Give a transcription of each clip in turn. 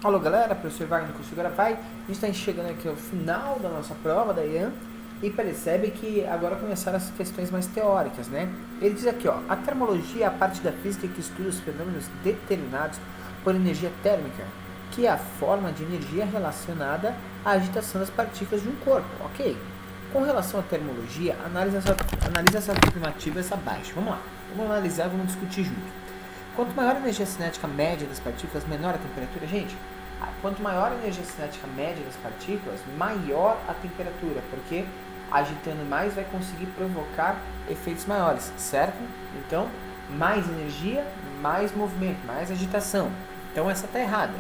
Alô galera, professor Wagner do curso Gravai. A gente está chegando aqui ao final da nossa prova da IAN e percebe que agora começaram as questões mais teóricas, né? Ele diz aqui, ó, a termologia é a parte da física que estuda os fenômenos determinados por energia térmica, que é a forma de energia relacionada à agitação das partículas de um corpo, ok? Com relação à termologia, analisa as afirmativas abaixo. Vamos lá, vamos analisar e vamos discutir junto. Quanto maior a energia cinética média das partículas, menor a temperatura. Gente, quanto maior a energia cinética média das partículas, maior a temperatura, porque agitando mais vai conseguir provocar efeitos maiores, certo? Então, mais energia, mais movimento, mais agitação. Então, essa está errada.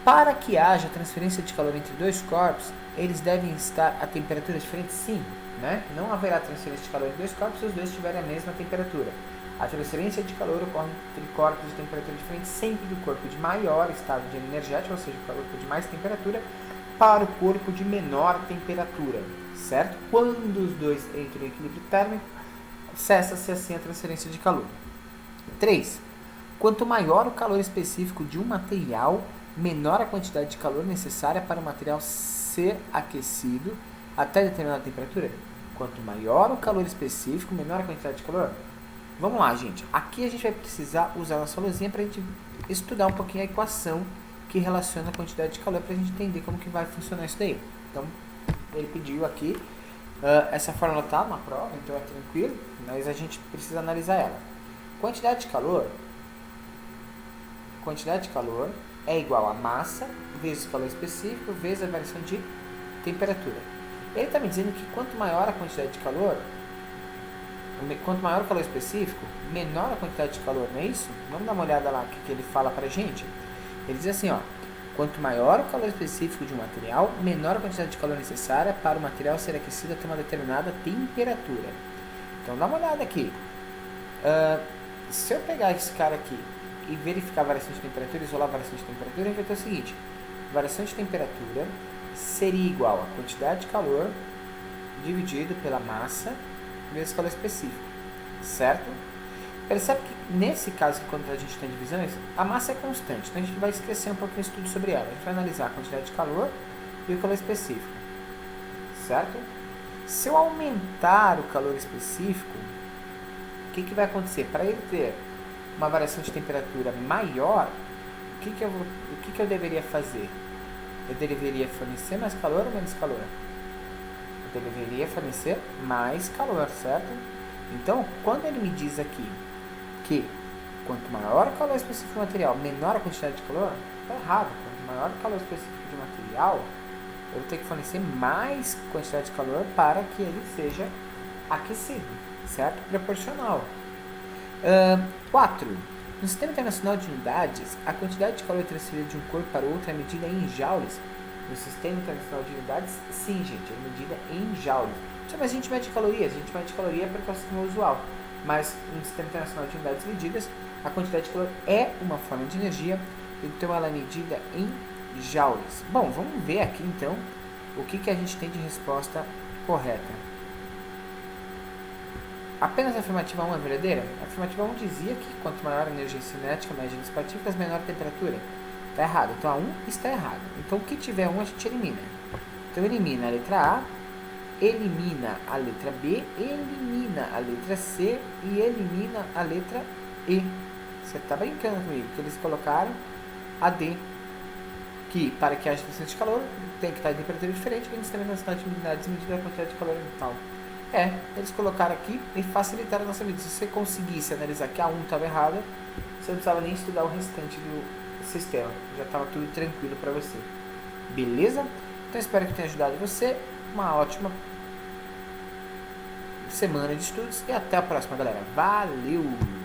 Para que haja transferência de calor entre dois corpos, eles devem estar a temperaturas diferentes? Sim, né? Não haverá transferência de calor entre dois corpos se os dois tiverem a mesma temperatura. A transferência de calor ocorre entre corpos de temperatura diferente sempre do corpo de maior estado de energético, ou seja, o corpo de mais temperatura, para o corpo de menor temperatura, certo? Quando os dois entram em equilíbrio térmico, cessa-se assim a transferência de calor. 3. Quanto maior o calor específico de um material, menor a quantidade de calor necessária para o material ser aquecido até determinada temperatura. Quanto maior o calor específico, menor a quantidade de calor. Vamos lá, gente. Aqui a gente vai precisar usar a nossa luzinha para a gente estudar um pouquinho a equação que relaciona a quantidade de calor para a gente entender como que vai funcionar isso daí. Então, ele pediu aqui, essa fórmula está na prova, então é tranquilo, mas a gente precisa analisar ela. Quantidade de calor é igual a massa vezes o calor específico vezes a variação de temperatura. Ele está me dizendo que quanto maior a quantidade de calor, quanto maior o calor específico, menor a quantidade de calor, não é isso? Vamos dar uma olhada lá o que ele fala pra gente. Ele diz assim, ó, quanto maior o calor específico de um material, menor a quantidade de calor necessária para o material ser aquecido até uma determinada temperatura. Então dá uma olhada aqui. Se eu pegar esse cara aqui e verificar a variação de temperatura, isolar a variação de temperatura, a gente vai ter o seguinte, variação de temperatura seria igual a quantidade de calor dividido pela massa vezes calor específico, certo? Percebe que nesse caso, quando a gente tem divisões, a massa é constante, então a gente vai esquecer um pouquinho o estudo sobre ela. A gente vai analisar a quantidade de calor e o calor específico, certo? Se eu aumentar o calor específico, o que vai acontecer? Para ele ter uma variação de temperatura maior, o que eu deveria fazer? Eu deveria fornecer mais calor ou menos calor? Eu deveria fornecer mais calor, certo? Então, quando ele me diz aqui que quanto maior o calor específico do material, menor a quantidade de calor, está errado. Quanto maior o calor específico do material, eu vou ter que fornecer mais quantidade de calor para que ele seja aquecido, certo? Proporcional. 4. No Sistema Internacional de Unidades, a quantidade de calor transferida de um corpo para outro é medida em joules. No Sistema Internacional de Unidades, sim, gente, é medida em joules. Mas a gente mede calorias, porque é o sistema usual. Mas no Sistema Internacional de Unidades Medidas, a quantidade de calor é uma forma de energia, então ela é medida em joules. Bom, vamos ver aqui então o que a gente tem de resposta correta. Apenas a afirmativa 1 é verdadeira? A afirmativa 1 dizia que quanto maior a energia cinética média das partículas, menor a temperatura. Está errado. Então a 1 está errada. Então o que tiver 1 a gente elimina. Então elimina a letra A, elimina a letra B, elimina a letra C e elimina a letra E. Você está brincando comigo, que eles colocaram a D, que para que haja transferência de calor tem que estar em temperatura diferente, porque eles também não estão de unidades medida a quantidade de calor ambiental. Eles colocaram aqui e facilitaram a nossa vida. Se você conseguisse analisar que a 1 estava errada, você não precisava nem estudar o restante do sistema. Já estava tudo tranquilo para você. Beleza? Então espero que tenha ajudado você. Uma ótima semana de estudos e até a próxima, galera. Valeu!